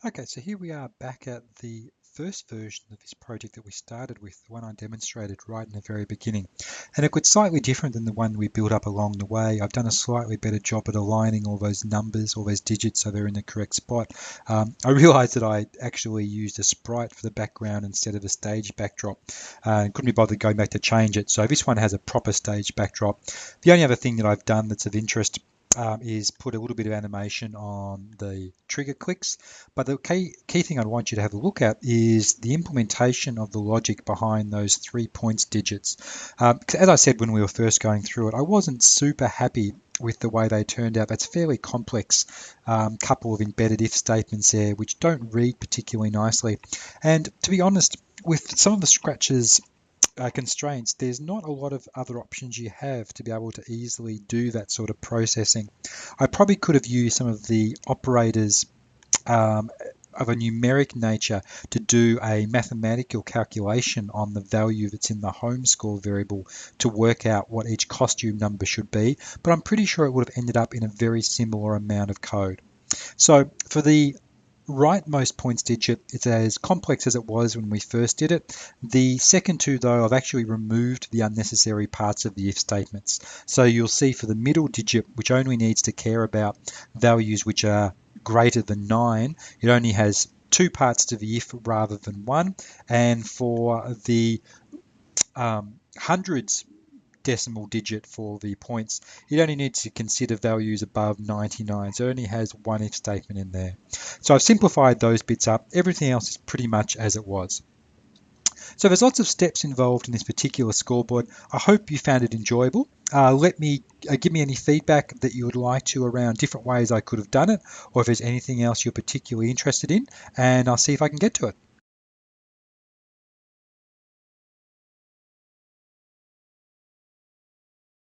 Okay, so here we are back at the first version of this project that we started with, the one I demonstrated right in the very beginning. And it's slightly different than the one we built up along the way. I've done a slightly better job at aligning all those numbers, all those digits, so they're in the correct spot. I realized that I actually used a sprite for the background instead of a stage backdrop, and couldn't be bothered going back to change it. So this one has a proper stage backdrop. The only other thing that I've done that's of interest is put a little bit of animation on the trigger clicks. But the key thing I want you to have a look at is the implementation of the logic behind those 3 points digits. As I said when we were first going through it, I wasn't super happy with the way they turned out. That's fairly complex couple of embedded if statements there, which don't read particularly nicely. And to be honest, with some of the scratches constraints, there's not a lot of other options you have to be able to easily do that sort of processing. I probably could have used some of the operators of a numeric nature to do a mathematical calculation on the value that's in the home score variable to work out what each costume number should be, but I'm pretty sure it would have ended up in a very similar amount of code. So for the rightmost points digit, it's as complex as it was when we first did it. The second two, though, I've actually removed the unnecessary parts of the if statements. So you'll see for the middle digit, which only needs to care about values which are greater than 9, it only has two parts to the if rather than one. And for the hundreds decimal digit for the points, it only needs to consider values above 99, so it only has one if statement in there. So I've simplified those bits up. Everything else is pretty much as it was. So there's lots of steps involved in this particular scoreboard. I hope you found it enjoyable. Give me any feedback that you would like to around different ways I could have done it, or if there's anything else you're particularly interested in, and I'll see if I can get to it.